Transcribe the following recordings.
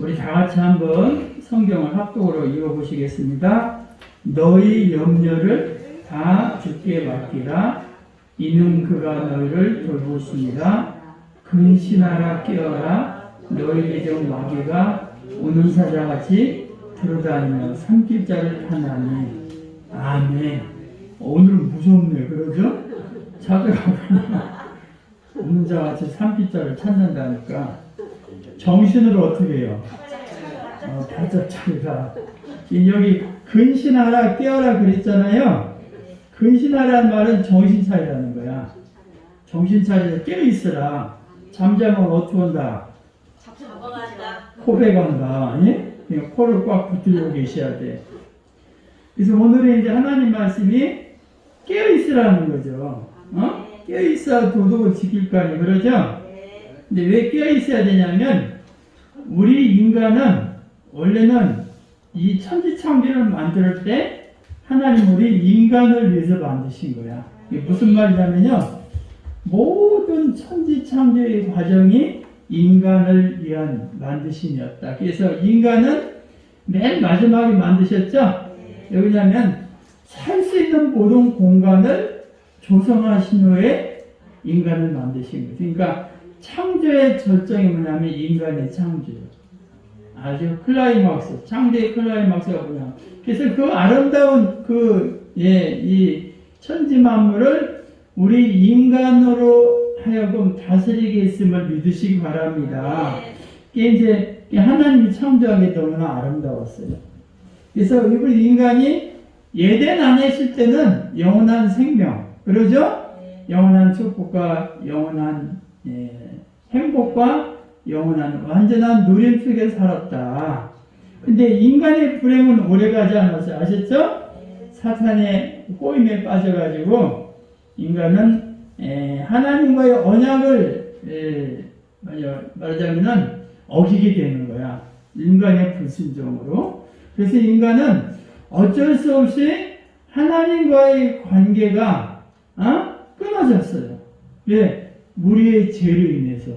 우리 다 같이 한번 성경을 합독으로 읽어보시겠습니다. 너희 염려를 다 주께 맡기라. 이는 그가 너희를 돌보십니다. 근신하라 깨어라. 너희의 종 마귀가 우는 사자같이 들어다니며 산길자를 타나니. 아멘. 오늘은 무섭네, 그러죠? 사자가 우는 자같이 산길자를 찾는다니까 정신으로 어떻게 해요? 바짝 차리라. 여기 근신하라 깨어라 그랬잖아요. 근신하라는 말은 정신 차리라는 거야. 정신 차리라 깨어있으라. 잠자면 어떻게 한다? 코배 간다. 예? 그냥 코를 꽉 붙들고 계셔야 돼. 그래서 오늘은 이제 하나님 말씀이 깨어있으라는 거죠. 깨어있어야 도덕을 지킬 거 아니에요. 그러죠? 근데 왜 깨어있어야 되냐면, 우리 인간은 원래는 이 천지창조를 만들 때 하나님 우리 인간을 위해서 만드신 거야. 이게 무슨 말이냐면요. 모든 천지창조의 과정이 인간을 위한 만드심이었다. 그래서 인간은 맨 마지막에 만드셨죠? 왜냐하면 살 수 있는 모든 공간을 조성하신 후에 인간을 만드신 거죠. 그러니까 창조의 절정이 뭐냐면 인간의 창조예요. 아주 클라이막스, 창조의 클라이막스가 뭐냐. 그래서 그 아름다운 이 천지 만물을 우리 인간으로 하여금 다스리게 했음을 믿으시기 바랍니다. 이게 이제 하나님이 창조하기 너무나 아름다웠어요. 그래서 우리 인간이 예덴 안에 있을 때는 영원한 생명, 그러죠? 영원한 축복과 영원한 행복과 영원한 완전한 누림 속에 살았다. 근데 인간의 불행은 오래가지 않았어요. 아셨죠? 사탄의 꼬임에 빠져가지고 인간은 하나님과의 언약을 말하자면 어기게 되는 거야. 인간의 불순종으로. 그래서 인간은 어쩔 수 없이 하나님과의 관계가 끊어졌어요. 왜? 우리의 죄로 인해서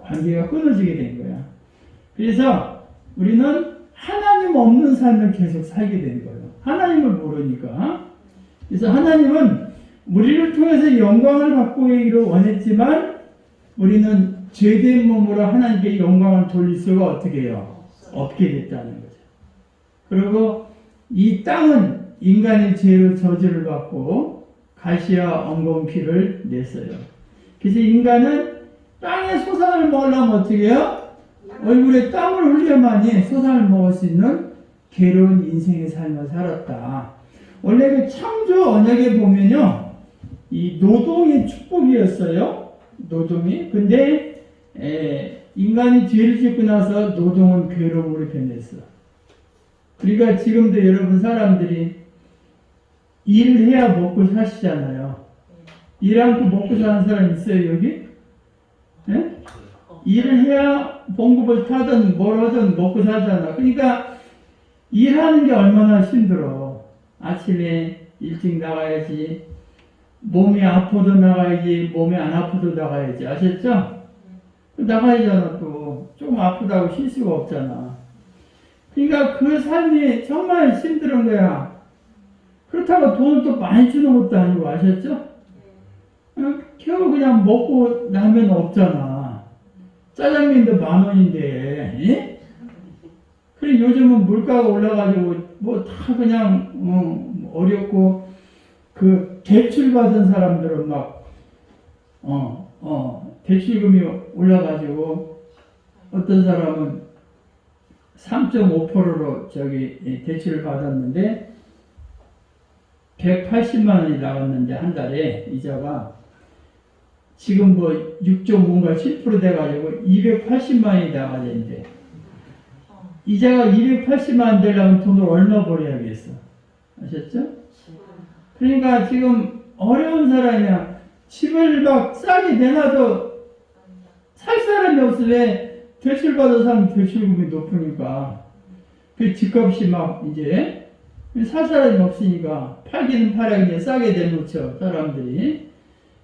관계가 끊어지게 된 거야. 그래서 우리는 하나님 없는 삶을 계속 살게 된 거예요. 하나님을 모르니까. 그래서 하나님은 우리를 통해서 영광을 받고 오기를 원했지만 우리는 죄된 몸으로 하나님께 영광을 돌릴 수가 어떻게 해요? 없게 됐다는 거죠. 그리고 이 땅은 인간의 죄로 저주를 받고 가시와 엉겅퀴를 냈어요. 그래서 인간은 땅의 소산을 먹으려면 어떻게 해요? 얼굴에 땀을 흘려야만이 소산을 먹을 수 있는 괴로운 인생의 삶을 살았다. 원래 그 창조 언약에 보면요, 이 노동이 축복이었어요. 노동이. 근데 인간이 죄를 짓고 나서 노동은 괴로움으로 변했어. 그러니까 지금도 여러분 사람들이 일을 해야 먹고 사시잖아요. 일 않고 먹고 사는 사람 있어요, 여기? 네? 일을 해야 봉급을 타든 뭘 하든 먹고 살잖아. 그러니까 일하는 게 얼마나 힘들어. 아침에 일찍 나가야지. 몸이 아파도 나가야지. 몸이 안 아파도 나가야지. 아셨죠? 나가야잖아 또. 조금 아프다고 쉴 수가 없잖아. 그러니까 그 삶이 정말 힘든 거야. 그렇다고 돈을 또 많이 주는 것도 아니고. 아셨죠? 겨우 그냥 먹고 나면 없잖아. 짜장면도 10,000원인데, 예? 그래, 요즘은 물가가 올라가지고, 뭐 다 그냥, 어렵고, 대출 받은 사람들은 막, 대출금이 올라가지고, 어떤 사람은 3.5%로 대출을 받았는데, 180만 원이 나왔는데, 한 달에, 이자가, 지금 뭐 6.7% 돼가지고 280만 원이 나가야 되는데 이자가 280만 원 되려면 돈을 얼마 벌어야겠어. 아셨죠? 그러니까 지금 어려운 사람이야. 집을 막 싸게 내놔도 살 사람이 없어. 왜? 대출받은 사람 대출금이 높으니까 그 집값이 막 이제 살 사람이 없으니까 팔기는 팔아 그냥 싸게 내놓죠. 사람들이.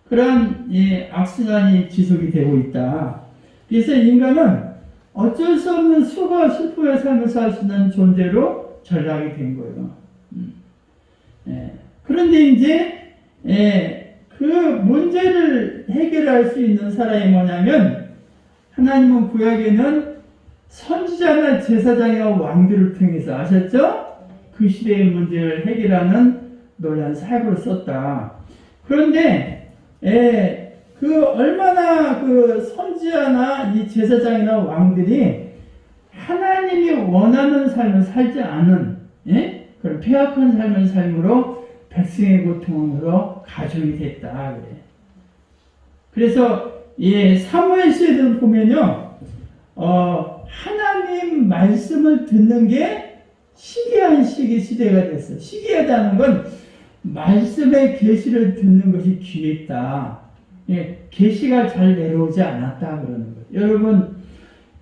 그런 악순환이 지속이 되고 있다. 그래서 인간은 어쩔 수 없는 수고와 슬픔의 삶을 살 수 있는 존재로 전락이 된 거예요. 그런데 이제 그 문제를 해결할 수 있는 사람이 뭐냐면 하나님은 구약에는 선지자나 제사장이나 왕들을 통해서 아셨죠? 그 시대의 문제를 해결하는 놀라운 사역으로 썼다. 그런데 그 얼마나 그 선지자나 이 제사장이나 왕들이 하나님이 원하는 삶을 살지 않은 그런 폐악한 삶을 삶으로 백성의 고통으로 가중이 됐다. 그래. 그래서 사무엘서에도 보면요, 하나님 말씀을 듣는 게 시기한 시대가 됐어. 시기하다는 건 말씀의 계시를 듣는 것이 귀했다. 계시가 잘 내려오지 않았다 그러는 거예요.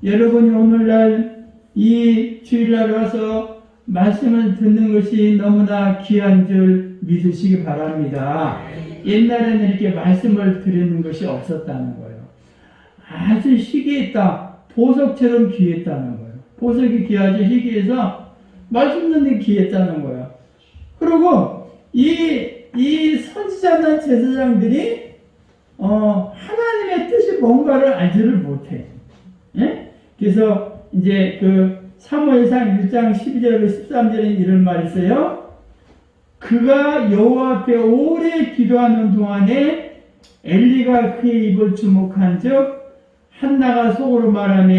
여러분이 오늘날 이 주일날 와서 말씀을 듣는 것이 너무나 귀한 줄 믿으시기 바랍니다. 옛날에는 이렇게 말씀을 드리는 것이 없었다는 거예요. 아주 희귀했다. 보석처럼 귀했다는 거예요. 보석이 귀하지 희귀해서 말씀 듣는 게 귀했다는 거예요. 그리고 이 선지자나 제사장들이 하나님의 뜻이 뭔가를 알지를 못해. 그래서 이제 그 사무엘상 1장 12절로 13절에 이런 말이 있어요. 그가 여호와 앞에 오래 기도하는 동안에 엘리가 그의 입을 주목한 즉 한나가 속으로 말하며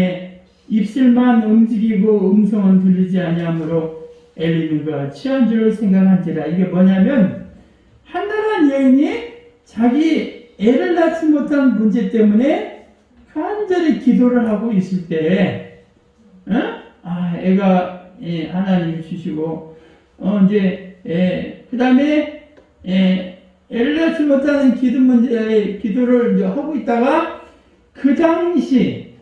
입술만 움직이고 음성은 들리지 아니하므로 엘리는 그가 취한 줄을 생각한지라. 이게 뭐냐면 한나라는 여인이 자기 애를 낳지 못한 문제 때문에 간절히 기도를 하고 있을 때 애가 하나님이 주시고 그 다음에 애를 낳지 못하는 기도를 이제 하고 있다가 그 당시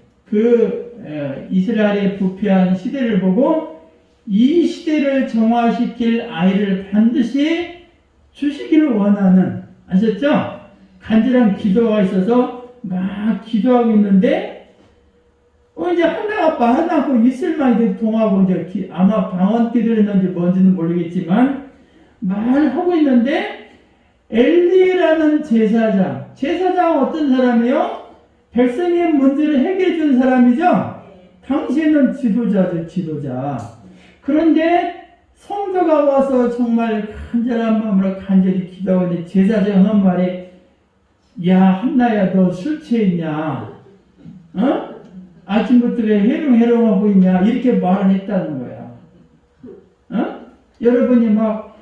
이스라엘의 부패한 시대를 보고 이 시대를 정화시킬 아이를 반드시 주시기를 원하는, 아셨죠? 간절한 기도가 있어서 막 기도하고 있는데 이제 하나가 입술만 이렇게 통하고 이제 아마 방언 기도를 했는지 뭔지는 모르겠지만 말하고 있는데 엘리라는 제사장 어떤 사람이요? 백성의 문제를 해결해 준 사람이죠? 당시에는 지도자죠, 지도자. 그런데 성도가 와서 정말 간절한 마음으로 간절히 기도하는데 제사장이 하는 말이 야 한나야 너 술 취했냐? 아침부터 왜 해롱해롱하고 있냐? 이렇게 말을 했다는 거야. 여러분이 막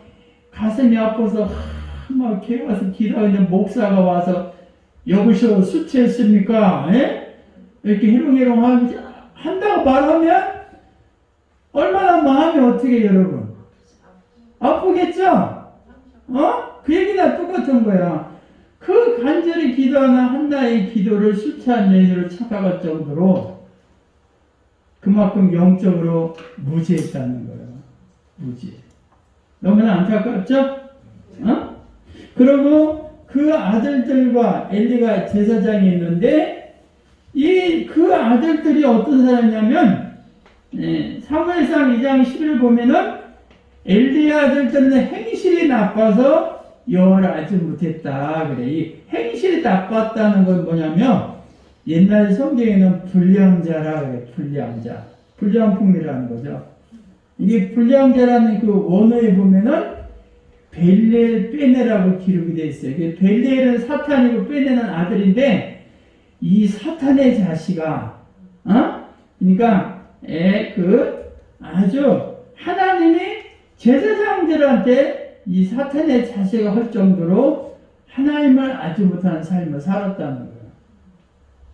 가슴이 아파서 막 개와서 기도하는 목사가 와서 여보시오 술 취했습니까? 이렇게 해롱해롱 한다고 말하면 얼마나 마음이 어떻게 여러분? 아프겠죠? 그 얘기나 똑같은 거야. 그 간절히 기도하는 한나의 기도를 술 취한 여인으로 착각할 정도로 그만큼 영적으로 무지했다는 거예요. 무지. 너무나 안타깝죠? 그리고 그 아들들과 엘리가 제사장이 있는데 그 아들들이 어떤 사람이냐면 사무엘상 2장 10을 보면은 엘리의 아들들은 행실이 나빠서 여호와를 알지 못했다. 그래. 이 행실이 나빴다는 건 뭐냐면 옛날 성경에는 불량자라 그래. 불량자. 불량품이라는 거죠. 이게 불량자라는 그 원어에 보면은 벨레 빼내라고 기록이 되어 있어요. 벨레는 사탄이고 빼내는 아들인데 이 사탄의 자식아, 그러니까 아주 하나님이 제사장들한테 이 사탄의 자식을 할 정도로 하나님을 알지 못하는 삶을 살았다는 거예요.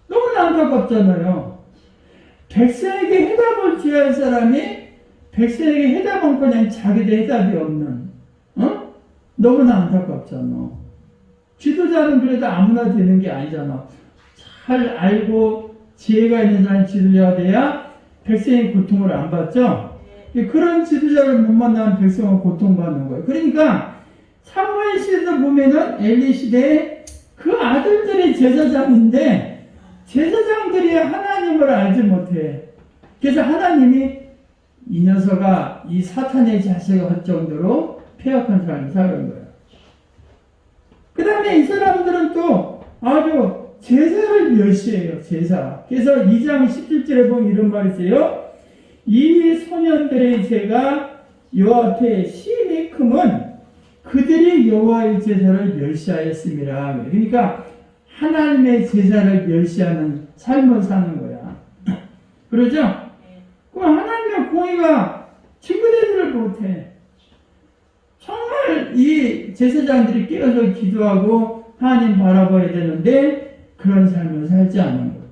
너무나 안타깝잖아요. 백성에게 해답을 줘야 할 사람이 백성에게 해답은 그냥 자기도 해답이 없는, 너무나 안타깝잖아. 지도자는 그래도 아무나 되는 게 아니잖아. 잘 알고 지혜가 있는 사람이 지도자가 돼야 백성의 고통을 안 받죠? 그런 지도자를 못 만나면 백성은 고통받는 거예요. 그러니까 사무엘 시대도 보면은 엘리 시대에 그 아들들이 제사장인데 제사장들이 하나님을 알지 못해. 그래서 하나님이 이 녀석아 이 사탄의 자식을 할 정도로 폐역한 삶을 사는 거예요. 그 다음에 이 사람들은 또 아주 제사를 멸시해요. 제사. 그래서 2장 17절에 보면 이런 말이 있어요. 이 소년들의 죄가 여호와 앞에 심히 크면 그들이 여호와의 제사를 멸시하였습니다. 그러니까 하나님의 제사를 멸시하는 삶을 사는 거야. 그러죠? 그럼 하나님의 공의가 증거되지를 못해. 정말 이 제사장들이 깨어서 기도하고 하나님 바라봐야 되는데 그런 삶을 살지 않는 거예요.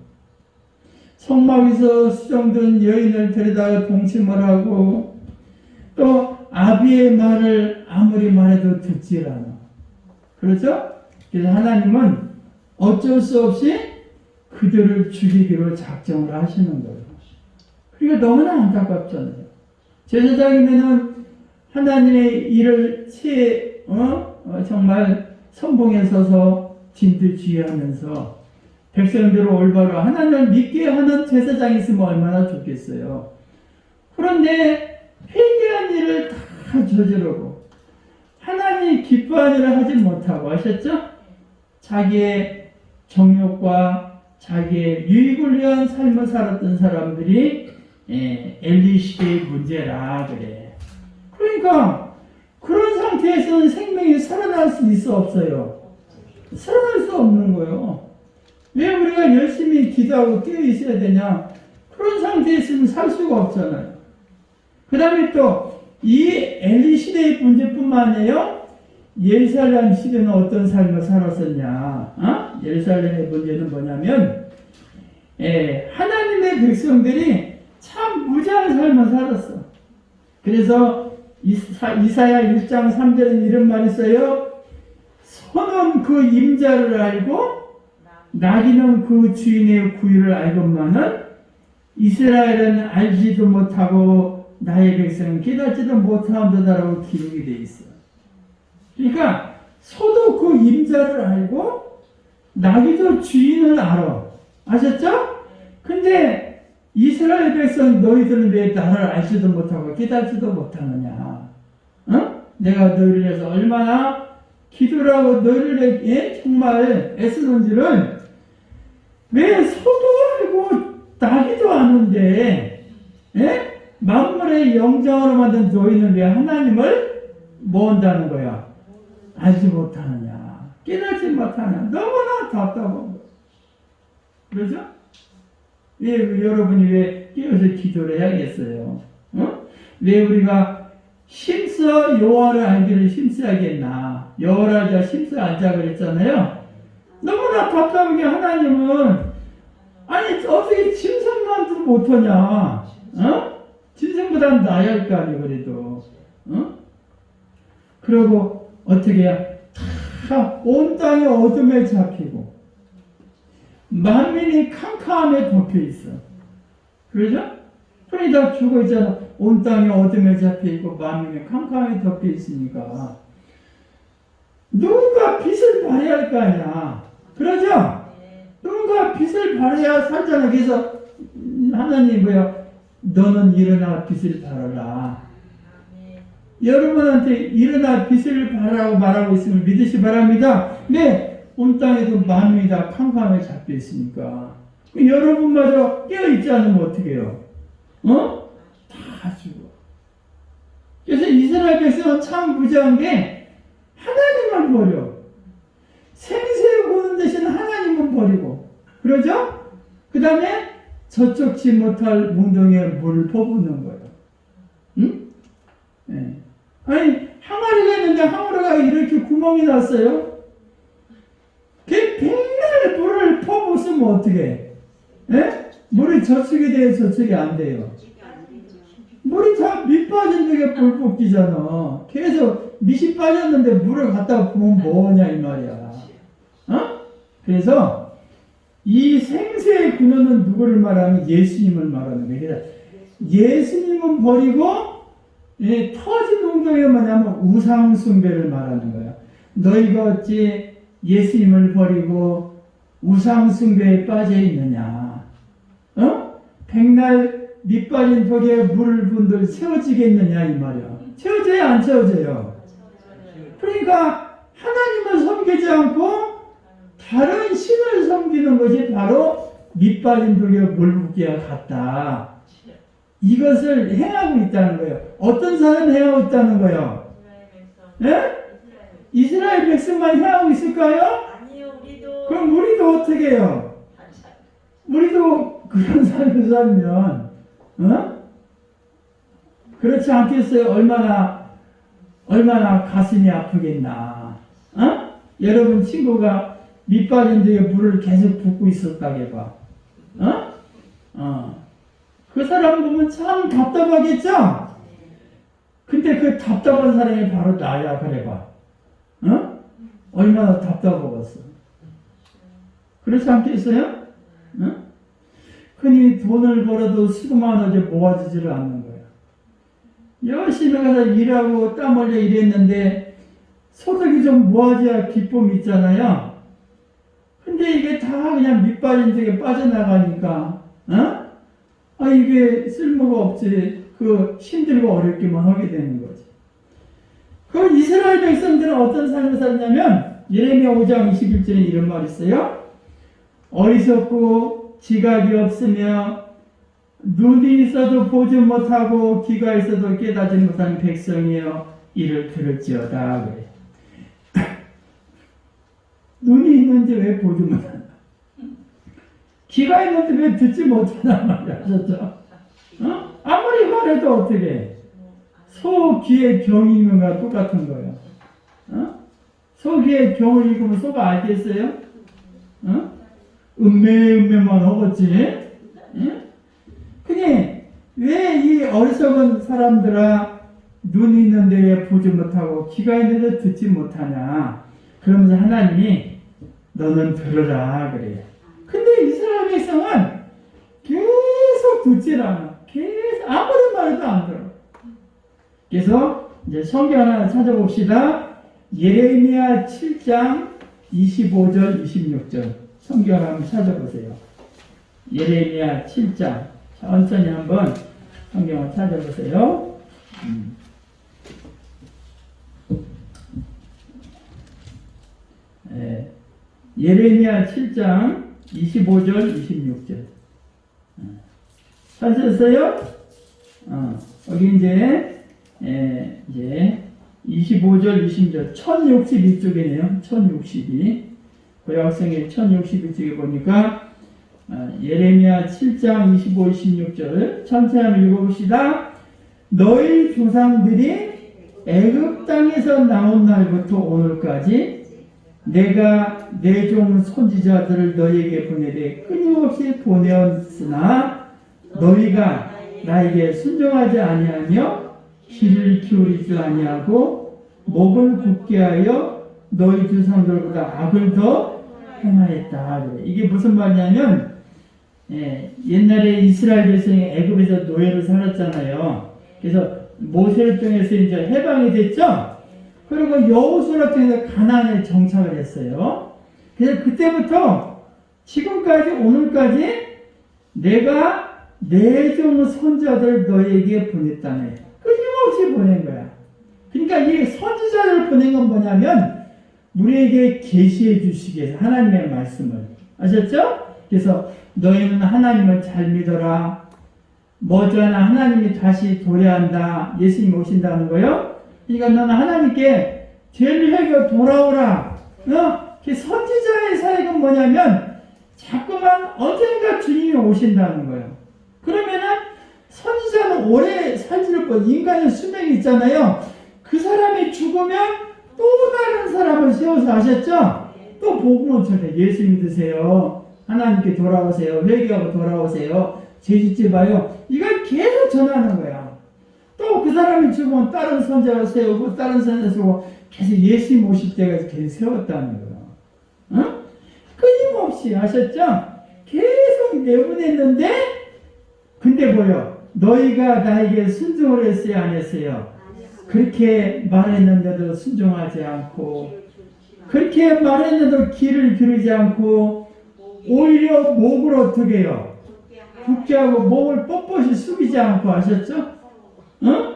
성막에서 수정된 여인을 데려다가 동침을 하고 또 아비의 말을 아무리 말해도 듣질 않아. 그렇죠? 그래서 하나님은 어쩔 수 없이 그들을 죽이기로 작정을 하시는 거예요. 그러니까 너무나 안타깝잖아요. 제사장이면은 하나님의 일을 정말 선봉에 서서 진두지휘하면서 백성들을 올바로 하나님을 믿게 하는 제사장이 있으면 얼마나 좋겠어요. 그런데 회개한 일을 다 저지르고 하나님이 기뻐하는 일을 하지 못하고 하셨죠? 자기의 정욕과 자기의 유익을 위한 삶을 살았던 사람들이 엘리 시대의 문제라 그래. 그러니까 그런 상태에서는 생명이 살아날 수 있어 없어요? 살아날 수 없는 거예요. 왜 우리가 열심히 기도하고 깨어 있어야 되냐? 그런 상태에 있으면 살 수가 없잖아요. 그 다음에 또 이 엘리 시대의 문제뿐만 아니에요. 예루살렘 시대는 어떤 삶을 살았었냐? 예루살렘의 문제는 뭐냐면 하나님의 백성들이 참 무지한 삶을 살았어. 그래서 이사야 1장 3절에 이런 말이 있어요. 소는 그 임자를 알고 나귀는 그 주인의 구유를 알건만은 이스라엘은 알지도 못하고 나의 백성은 깨닫지도 못하는도다라고 기록이 되어 있어. 그러니까 소도 그 임자를 알고 나귀도 주인을 알아. 아셨죠? 근데 이스라엘 백성 너희들은 왜 나를 알지도 못하고 깨닫지도 못하느냐? 내가 너희를 위해서 얼마나 기도를 하고 너희를 위해 정말 애쓰는지를 왜 소도 알고 나귀도 아는데 만물의 영장으로 만든 너희는 왜 하나님을 모은다는 거야? 알지 못하느냐? 깨닫지 못하느냐? 너무나 답답한 거야. 그렇죠? 여러분이 왜 깨어서 기도를 해야겠어요? 왜 우리가 힘써 여호와를 알기를 힘써야겠나? 여호와를 알자 힘써 알자 그랬잖아요. 너무나 답답하게 하나님은 아니 어떻게 짐승만도 못하냐? 짐승보다는 나아야 할 거 아니에요 그래도. 그리고 어떻게 다 온 땅이 어둠에 잡히고 만민이 캄캄함에 덮여 있어. 그러죠? 손이 다 죽어 있잖아. 온 땅이 어둠에 잡혀 있고 만민이 캄캄함에 덮여 있으니까 누군가 빛을 발해야 할 거 아니야. 그러죠? 누군가 빛을 발해야 살잖아. 그래서 하나님이 뭐야? 너는 일어나 빛을 발하라. 여러분한테 일어나 빛을 발하라고 말하고 있음을 믿으시 바랍니다. 네, 온 땅에도 만민이 다 캄캄함에 잡혀 있으니까 여러분마저 깨어 있지 않으면 어떻게 해요? 다 죽어. 그래서 이스라엘 백성은 참 무지한 게 하나님만 버려. 생수에 보는 대신 하나님은 버리고. 그러죠? 그 다음에 저쪽지 못할 웅덩이에 물을 퍼붓는 거예요. 응? 네. 아니, 항아리가 있는데 항아리가 이렇게 구멍이 났어요? 걔 백날 물을 퍼붓으면 어떻게 해? 물이 저쪽에 돼요? 저쪽이 안 돼요? 물이 다 밑 빠진 데가 불 뽑기잖아. 계속 밑이 빠졌는데 물을 갖다가 부으면 뭐냐 이 말이야. 그래서 이 생수의 근원은 누구를 말하면 예수님을 말하는 거예요. 예수님은 버리고 터진 웅덩이가 뭐냐면 우상 숭배를 말하는 거야. 너희가 어찌 예수님을 버리고 우상 숭배에 빠져 있느냐? 백날 밑빠진 벽에 물을 분들 채워지겠느냐 이 말이야. 채워져야 안 채워져요. 그러니까 하나님을 섬기지 않고 다른 신을 섬기는 것이 바로 밑빠진 벽에 물 붓기와 같다. 이것을 행하고 있다는 거예요. 어떤 사람이 행하고 있다는 거예요? 예? 이스라엘 백성만 행하고 있을까요? 아니요, 우리도. 그럼 우리도 어떻게 해요? 우리도 그런 삶을 살면 그렇지 않겠어요? 얼마나 가슴이 아프겠나. 여러분 친구가 밑빠진 데에 물을 계속 붓고 있었다고 해봐. 그 사람 보면 참 답답하겠죠? 근데 그 답답한 사람이 바로 나야. 그래봐. 얼마나 답답하겠어. 그렇지 않겠어요? 흔히 돈을 벌어도 수고만 하지 모아지지를 않는 거야. 열심히 가서 일하고 땀 흘려 일했는데 소득이 좀 모아져야 기쁨이 있잖아요. 근데 이게 다 그냥 밑빠진 데에 빠져나가니까 이게 쓸모가 없지. 힘들고 어렵기만 하게 되는 거지. 그 이스라엘 백성들은 어떤 삶을 살냐면 예레미야 5장 21절에 이런 말이 있어요. 어리석고 지각이 없으며 눈이 있어도 보지 못하고 귀가 있어도 깨닫지 못하는 백성이여 이를 들을지어다. 그래. 눈이 있는지 왜 보지 못하나? 귀가 있는데 왜 듣지 못하나 말이야. 아셨죠? 아무리 말해도 어떻게 해? 소 귀에 경이 있는 거랑 똑같은 거예요. 소 귀에 경을 읽으면 소가 알겠어요? 음매만 하겠지? 그니 왜 이 어리석은 사람들아 눈이 있는데 왜 보지 못하고 귀가 있는데 듣지 못하냐? 그러면서 하나님이 너는 들으라 그래요. 근데 이스라엘 백성은 계속 듣질 않아. 계속 아무리 말해도 안 들어. 그래서 이제 성경 하나 찾아봅시다. 예레미야 7장 25절 26절 성경 한번 찾아보세요. 예레미야 7장 천천히 한번 성경을 찾아보세요. 예레미야 7장 25절 26절 찾으셨어요? 여기 이제 25절 26절 1062쪽이네요. 1062 고약성의 1062쪽에 보니까 예레미야 7장 25, 26절 천천히 한번 읽어봅시다. 너희 조상들이 애굽 땅에서 나온 날부터 오늘까지 내가 내 종 선지자들을 너희에게 보내되 끊임없이 보내었으나 너희가 나에게 순종하지 아니하며 귀를 기울이지 아니하고 목을 굳게 하여 너희 조상들보다 악을 더 행하였다. 이게 무슨 말이냐면 옛날에 이스라엘 백성이 애굽에서 노예로 살았잖아요. 그래서 모세를 통해서 이제 해방이 됐죠. 그리고 여호수아를 통해서 가나안에 정착을 했어요. 그래서 그때부터 지금까지 오늘까지 내가 내 종 선지자들 너에게 보냈다네. 끊임없이 보낸 거야. 그러니까 이 선지자를 보낸 건 뭐냐면 우리에게 계시해 주시기 위해서 하나님의 말씀을 아셨죠? 그래서 너희는 하나님을 잘 믿어라. 머지않아 하나님이 다시 도래한다. 예수님 오신다는 거요. 그러니까 너는 하나님께 죄를 회개하고 돌아오라. 선지자의 사역은 뭐냐면 자꾸만 언젠가 주님이 오신다는 거예요. 그러면은 선지자는 오래 살지를 뻔 인간의 수명이 있잖아요. 그 사람이 죽으면 또 다른 사람을 세워서 아셨죠? 또 복음을 전해. 예수 믿으세요. 하나님께 돌아오세요. 회개하고 돌아오세요. 죄 짓지 마요. 이걸 계속 전하는 거야. 또 그 사람이 죽으면 다른 선지자를 세우고 다른 선지자를 세우고 계속 예수님 오실 때까지 계속 세웠다는 거야. 끊임없이 아셨죠? 계속 내보냈는데 근데 뭐요? 너희가 나에게 순종을 했어요? 안 했어요? 그렇게 말했는데도 순종하지 않고 그렇게 말했는데도 귀를 기울이지 않고 오히려 목을 어떻게 해요? 굳게 하고 목을 뻣뻣이 숙이지 않고 하셨죠? 어?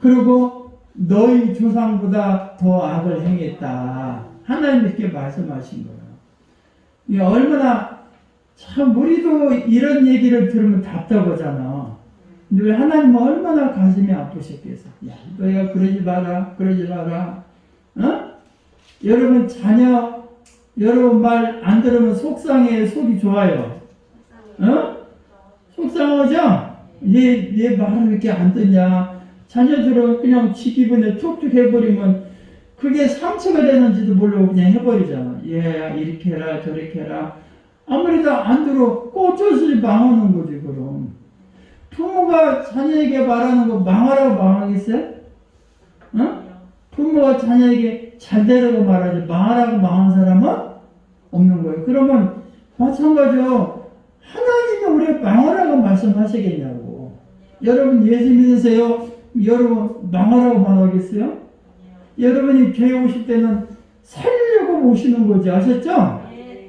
그리고 너희 조상보다 더 악을 행했다. 하나님 이렇게 말씀하신 거예요. 이게 얼마나 참 우리도 이런 얘기를 들으면 답답하잖아. 근데 왜 하나님은 얼마나 가슴이 아프셨겠어. 야, 너희가 그러지 마라, 그러지 마라. 어? 여러분 자녀, 여러분 말 안 들으면 속상해, 속이 좋아요. 어? 속상하죠? 얘 말을 이렇게 안 듣냐. 자녀들은 그냥 지 기분에 툭툭 해버리면 그게 상처가 되는지도 모르고 그냥 해버리잖아. 얘야 이렇게 해라 저렇게 해라. 아무래도 안 들어 꼬쳐서 망하는 거지. 그럼 부모가 자녀에게 말하는 거 망하라고 망하겠어요? 어? 부모가 자녀에게 잘 되라고 말하지 망하라고 망한 사람은 없는 거예요. 그러면 마찬가지로 하나님이 우리가 망하라고 말씀하시겠냐고. 여러분 예수 믿으세요? 여러분 망하라고 말하겠어요? 여러분이 교회 오실 때는 살려고 오시는 거지. 아셨죠?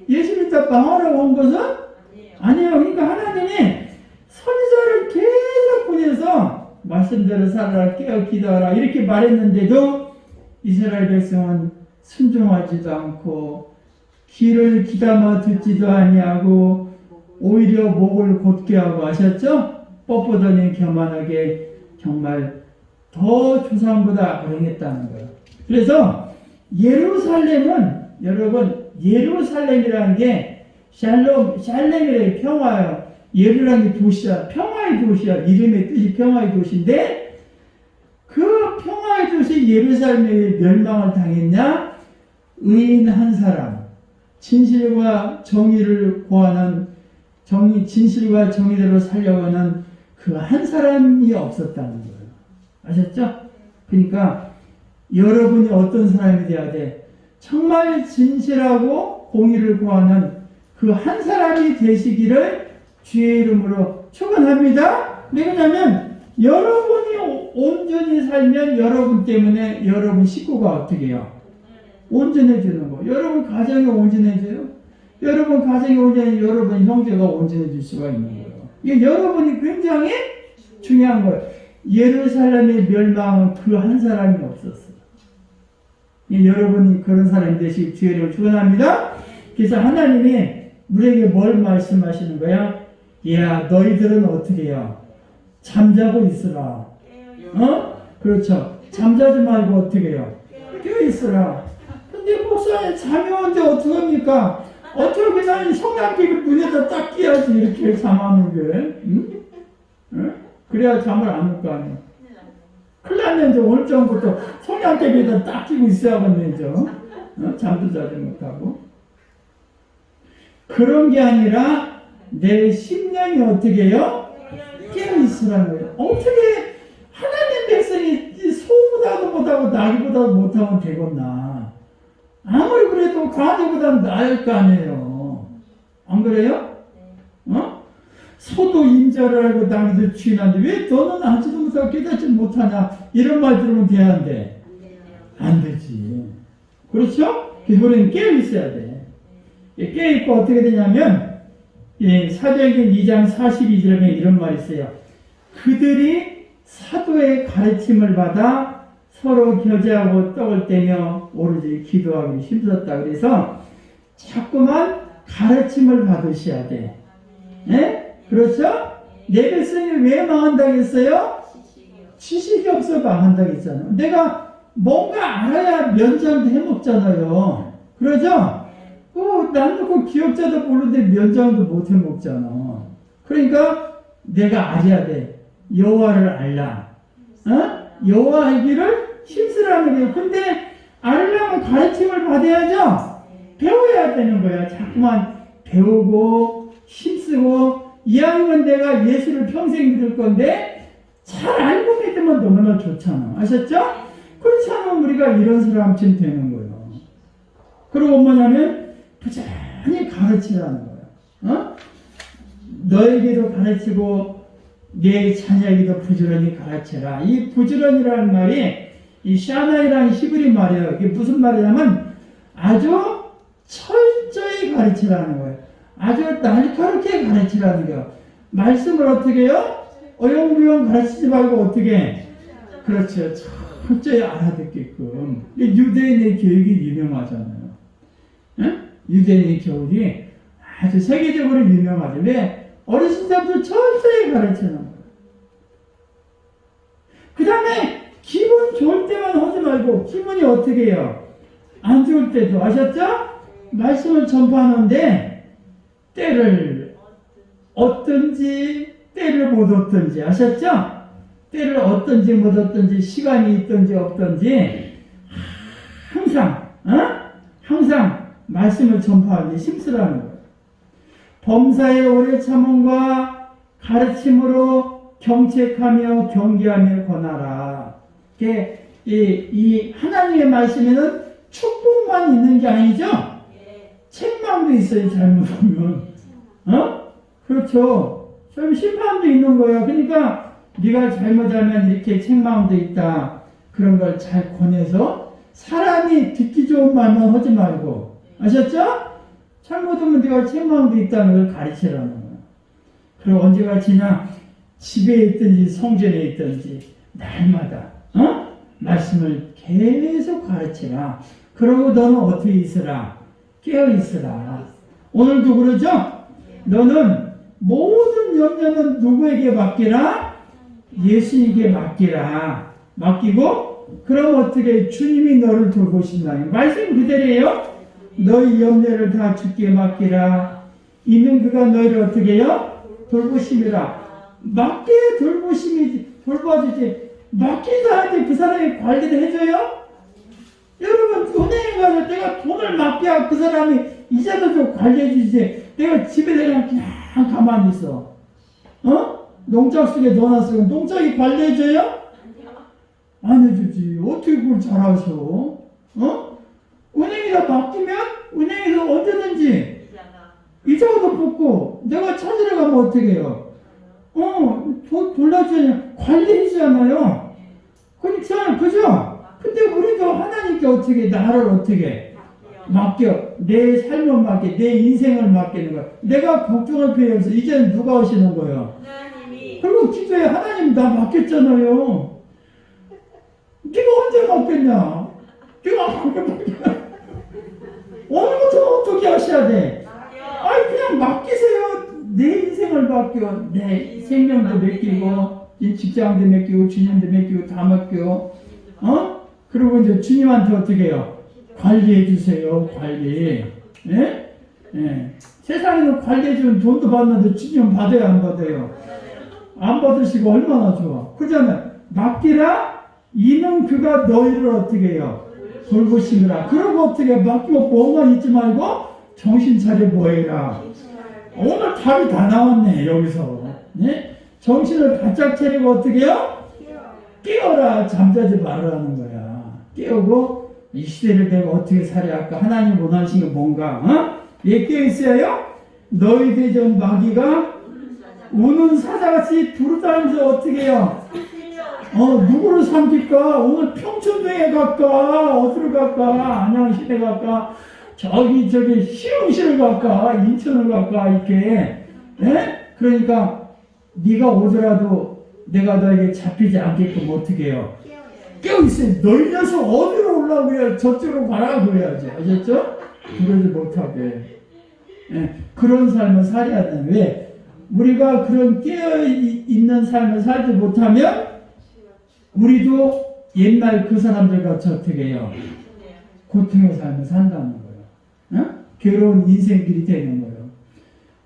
예수 믿다 망하라고 온 것은 아니에요. 그러니까 하나님이 선지자를 계속 보내서 말씀대로 살아라, 깨어 기도하라 이렇게 말했는데도 이스라엘 백성은 순종하지도 않고 귀를 귀담아 듣지도 아니하고 오히려 목을 곧게 하고 하셨죠? 뻣뻣하니 교만하게 정말 더 조상보다 악행했다는 거예요. 그래서 예루살렘은 여러분 예루살렘이라는 게 샬렘이라는 평화예요. 예루라는 게 도시야. 평화의 도시야. 이름의 뜻이 평화의 도시인데 그 평화의 도시 예루살렘에 멸망을 당했냐? 의인 한 사람, 진실과 정의를 구하는 진실과 정의대로 살려가는 그 한 사람이 없었다는 거예요. 아셨죠? 그러니까 여러분이 어떤 사람이 돼야 돼? 정말 진실하고 공의를 구하는 그 한 사람이 되시기를 주의 이름으로 축원합니다. 왜냐하면 여러분이 온전히 살면 여러분 때문에 여러분 식구가 어떻게 해요? 온전해지는 거. 여러분 가정이 온전해져요. 여러분 가정이 온전해지면 여러분 형제가 온전해질 수가 있는 거예요. 이게 여러분이 굉장히 중요한 거예요. 예루살렘의 멸망은 그 한 사람이 없었어요. 여러분이 그런 사람이 되시길 주의 이름으로 축원합니다. 그래서 하나님이 우리에게 뭘 말씀하시는 거야? 야, 너희들은 어떻게 해요? 잠자고 있으라. 어? 그렇죠. 잠자지 말고 어떻게 해요? 깨어 있으라. 근데 목사님 잠이 오는데 어떡합니까? 어떻게 나는 성냥개를 문에다 딱 끼야지 이렇게 잠하는 게. 응? 응? 그래야 잠을 안 올 거 아니야. 큰일 났네. 이제 오늘 전부터 성냥개에다 딱 끼고 있어야겠네. 이제. 어? 잠도 자지 못하고. 그런 게 아니라 내 심령이 어떻게 해요? 깨어있으라는 거예요. 어떻게 하나님 백성이 소보다도 못하고 나기보다도 못하면 되겠나. 아무리 그래도 가지보다는 나을 거 아니에요. 안 그래요? 어? 소도 임자를 알고 나기도 주인한데 왜 너는 알지도 못하고 깨닫지 못하냐. 이런 말 들으면 돼야한데 안 되지. 그렇죠? 그래서 우리는 깨어있어야 돼. 깨어있고 어떻게 되냐면 사도행전 2장 42절에 이런 말이 있어요. 그들이 사도의 가르침을 받아 서로 교제하고 떡을 떼며 오로지 기도하기 힘썼다. 그래서 자꾸만 가르침을 받으셔야 돼. 네? 그렇죠? 내 백성이 왜 망한다고 했어요? 지식이 없어 망한다고 했잖아요. 내가 뭔가 알아야 면장도 해먹잖아요. 그러죠? 나는 그 기억자도 모르는데 면장도 못 해먹잖아. 그러니까 내가 알아야 돼. 여호와를 알라. 어? 여호와 알기를 힘쓰라는 거예요. 근데 알려면 가르침을 받아야죠. 배워야 되는 거야. 자꾸만 배우고 힘쓰고 이왕이면 내가 예수를 평생 믿을 건데 잘 알고 믿으면 너무나 좋잖아. 아셨죠? 그렇지 않으면 우리가 이런 사람쯤 되는 거예요. 그리고 뭐냐면 부지런히 가르치라는 거예요. 어? 너에게도 가르치고 내 자녀에게도 부지런히 가르쳐라. 이 부지런이라는 말이 이 샤나이라는 히브리 말이에요. 이게 무슨 말이냐면 아주 철저히 가르치라는 거예요. 아주 날카롭게 가르치라는 거예요. 말씀을 어떻게 해요? 어영부영 가르치지 말고 어떻게 해? 그렇죠. 철저히 알아듣게끔. 유대인의 교육이 유명하잖아요. 응? 유대인의 교육이 아주 세계적으로 유명하죠. 왜? 어르신 때부터 철저히 가르치는 거예요. 그 다음에 기분 좋을 때만 하지 말고 기분이 어떻게 해요? 안 좋을 때도 아셨죠? 말씀을 전파하는데 때를 얻든지 때를 못 얻든지 아셨죠? 때를 얻든지 못 얻든지 시간이 있든지 없든지 항상 말씀을 전파하기 힘쓰라는 거예요. 범사의 오래 참음과 가르침으로 경책하며 경계하며 권하라. 이 하나님의 말씀에는 축복만 있는 게 아니죠? 책망도 있어요, 잘못하면. 그렇죠. 좀 심판도 있는 거예요. 그러니까 네가 잘못하면 이렇게 책망도 있다. 그런 걸 잘 권해서 사람이 듣기 좋은 말만 하지 말고 아셨죠? 잘못하면 네가 책망도 있다는 걸 가르치라는 거예요. 그리고 언제가 지나 집에 있든지 성전에 있든지 날마다 말씀을 계속 가르치라. 그러고 너는 어떻게 있으라? 깨어 있으라. 오늘도 그러죠? 너는 모든 염려는 누구에게 맡기라? 예수에게 맡기라. 맡기고 그럼 어떻게 주님이 너를 돌보신다. 말씀 그대로예요. 너희 염려를 다 주께 맡기라. 이는 그가 너희를 어떻게 해요? 돌보심이라. 맡게 돌봐주지. 맡기다 하지 그 사람이 관리를 해줘요? 여러분 은행에 가서 내가 돈을 맡겨 그 사람이 이자도 좀 관리해주지. 내가 집에 그냥 가만히 있어. 농장 속에 넣어놨으면 농장이 관리해줘요? 안 해주지. 어떻게 그걸 잘하셔? 은행에다 맡기면 은행에서 언제든지 이자도 뽑고 내가 찾으러 가면 어떻게 해요? 돌려주잖아요. 관리해주잖아요. 그렇죠? 그죠? 근데 우리도 하나님께 어떻게 나를 어떻게 맡겨? 내 삶을 맡겨, 내 인생을 맡기는 거야. 내가 걱정을 필요 없어. 이제는 누가 오시는 거예요? 그리고 기도에 하나님 나 맡겼잖아요. 네가 언제 맡겼냐? 네가 맡겼냐? 오늘부터 어떻게 하셔야 돼? 아니 그냥 맡기세요. 내 인생을 맡겨. 내 생명도 맡기고 직장도 맡기고 주님도 맡기고 다 맡겨. 그리고 이제 주님한테 어떻게 해요? 관리해 주세요. 관리. 예? 예. 세상에는 관리해주면 돈도 받는데 주님 받아요, 안 받아요? 안 받으시고 얼마나 좋아. 그러잖아요. 맡기라. 이는 그가 너희를 어떻게 해요? 돌보시느라. 그러고 어떻게 맡기고 뭐만 잊지 말고 정신 차려 뭐해라. 오늘 답이 다 나왔네 여기서. 네? 정신을 바짝 차리고 어떻게 해요? 깨어라. 잠자지 말라는 거야. 깨우고 이 시대를 내가 어떻게 살아야 할까? 하나님 원하시는 게 뭔가? 예, 깨어있어요? 너희 대전 마귀가 우는 사자같이 두루다니면서 어떻게 해요? 누구를 삼킬까? 오늘 평촌동에 갈까? 어디로 갈까? 안양시대 갈까? 저기 시흥시를 갈까? 인천을 갈까? 이렇게. 예? 그러니까 네가 오더라도 내가 너에게 잡히지 않게끔 어떻게 해요? 깨어있어요. 너희 녀석 어디로 올라오고 해야 저쪽으로 가라고 해야지. 아셨죠? 그러지 못하게. 예, 그런 삶을 살아야 돼. 왜? 우리가 그런 깨어있는 삶을 살지 못하면 우리도 옛날 그 사람들 같이 어떻게 해요? 고통의 삶을 산다는 거예요. 괴로운 인생길이 되는 거예요.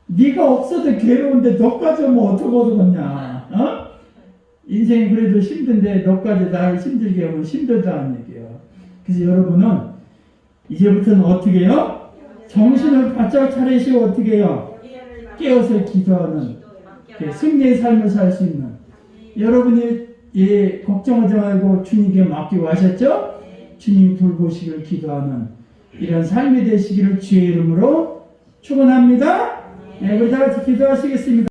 네가 없어도 괴로운데 너까지 오면 어떡하겠냐? 인생이 그래도 힘든데 너까지 나를 힘들게 하면 힘들다는 얘기예요. 그래서 여러분은 이제부터는 어떻게 해요? 정신을 바짝 차리시고 어떻게 해요? 깨어서 기도하는 승리의 삶을 살 수 있는 여러분이 걱정하지 말고 주님께 맡기고 하셨죠? 주님 돌보시기를 기도하는 이런 삶이 되시기를 주의 이름으로 축원합니다. 우리 다 같이 기도하시겠습니다.